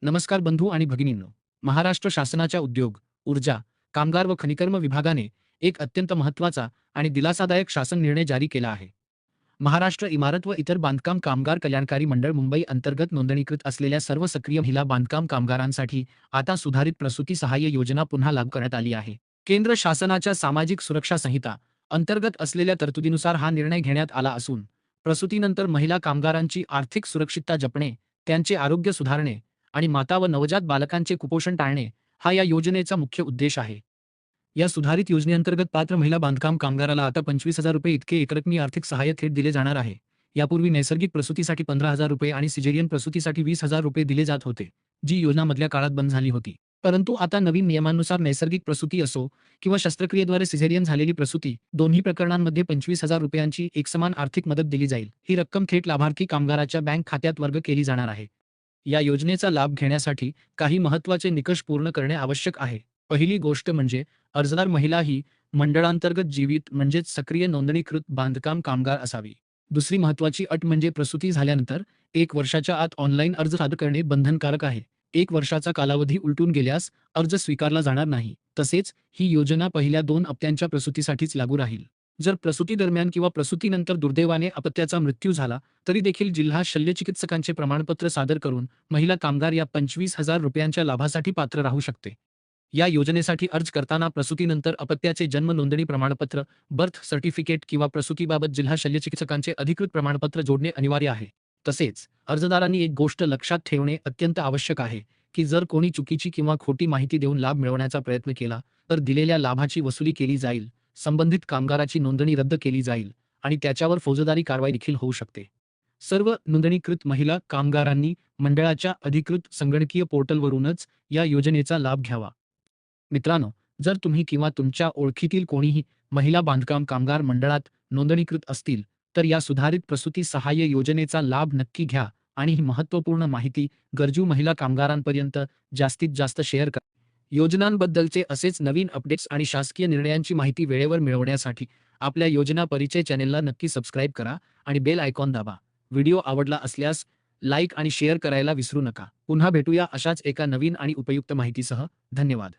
नमस्कार बंधू आणि भगिनींनो. महाराष्ट्र शासनाच्या उद्योग, ऊर्जा, कामगार व खनिकर्म विभागाने एक अत्यंत महत्त्वाचा आणि दिलासादायक शासन निर्णय जारी केला आहे. महाराष्ट्र इमारत व इतर बांधकाम कामगार कल्याणकारी मंडळ मुंबई अंतर्गत नोंदणीकृत असलेल्या सर्व सक्रिय महिला बांधकाम कामगारांसाठी आता सुधारित प्रसूती सहाय्य योजना पुन्हा लागू करण्यात आली आहे. केंद्र शासनाच्या सामाजिक सुरक्षा संहिता अंतर्गत असलेल्या तरतुदीनुसार हा निर्णय घेण्यात आला असून, प्रसूतीनंतर महिला कामगारांची आर्थिक सुरक्षितता जपणे, त्यांचे आरोग्य सुधारणे आणि माता व नवजात बालकांचे कुपोषण टाळणे हा या योजनेचा मुख्य उद्देश आहे. या सुधारित योजनेअंतर्गत पात्र महिला बांधकाम कामगाराला आता 25,000 रुपये इतके एकरकमी आर्थिक सहाय्य थेट दिले जाणार आहे. यापूर्वी नैसर्गिक प्रसूतीसाठी 15,000 रुपये आणि सिजेरियन प्रसूतीसाठी 20,000 रुपये दिले जात होते, जी योजना मधल्या काळात बंद झाली होती. परंतु आता नवीन नियमांनुसार नैसर्गिक प्रसूती असो किंवा शस्त्रक्रियेद्वारे सिझेरियन झालेली प्रसूती, दोन्ही प्रकरणांमध्ये 25,000 रुपयांची एकसमान आर्थिक मदत दिली जाईल. ही रक्कम थेट लाभार्थी कामगाराच्या बँक खात्यात वर्ग केली जाणार आहे. या योजनेचा लाभ घेण्यासाठी काही महत्त्वाचे निकष पूर्ण करणे आवश्यक आहे. पहिली गोष्ट म्हणजे अर्जदार महिला ही मंडळांतर्गत जीवित म्हणजेच सक्रिय नोंदणीकृत बांधकाम कामगार असावी. दुसरी महत्त्वाची अट म्हणजे प्रसूती झाल्यानंतर 1 वर्षाच्या आत ऑनलाईन अर्ज सादर करणे बंधनकारक आहे. 1 वर्षाचा कालावधी उलटून गेल्यास अर्ज स्वीकारला जाणार नाही. तसेच ही योजना पहिल्या 2 हप्त्यांच्या प्रसूतीसाठीच लागू राहील. जर प्रसूती दरम्यान किंवा प्रसूतीनंतर दुर्दैवाने अपत्याचा मृत्यू झाला तरी देखील जिल्हा शल्यचिकित्सकांचे प्रमाणपत्र सादर करून महिला कामगार या 25,000 रुपयांच्या लाभासाठी पात्र राहू शकते. या योजनेसाठी अर्ज करताना प्रसूतीनंतर अपत्याचे जन्म नोंदणी प्रमाणपत्र, बर्थ सर्टिफिकेट किंवा प्रसूतीबाबत जिल्हा शल्यचिकित्सकांचे अधिकृत प्रमाणपत्र जोडणे अनिवार्य आहे. तसेच अर्जदारांनी एक गोष्ट लक्षात ठेवणे अत्यंत आवश्यक आहे की जर कोणी चुकीची किंवा खोटी माहिती देऊन लाभ मिळवण्याचा प्रयत्न केला तर दिलेल्या लाभाची वसुली केली जाईल, संबंधित कामगाराची नोंदणी रद्द केली जाईल आणि त्याच्यावर फौजदारी कारवाई देखील होऊ शकते. सर्व नोंदणीकृत महिला कामगारांनी मंडळाच्या अधिकृत संगणकीय पोर्टलवरूनच या योजनेचा लाभ घ्यावा. मित्रांनो, जर तुम्ही किंवा तुमच्या ओळखीतील कोणीही महिला बांधकाम कामगार मंडळात नोंदणीकृत असतील, तर या सुधारित प्रसूती सहाय्य योजनेचा लाभ नक्की घ्या आणि ही महत्त्वपूर्ण माहिती गरजू महिला कामगारांपर्यंत जास्तीत जास्त शेअर करा. योजनांबद्दलचे असेच नवीन अपडेट्स आणि शासकीय निर्णयांची माहिती वेळेवर मिळवण्यासाठी आपल्या योजना परिचय चॅनेलला नक्की सबस्क्राईब करा आणि बेल आयकॉन दाबा. व्हिडिओ आवडला असल्यास लाईक आणि शेअर करायला विसरू नका. पुन्हा भेटूया अशाच एका नवीन आणि उपयुक्त माहितीसह. धन्यवाद.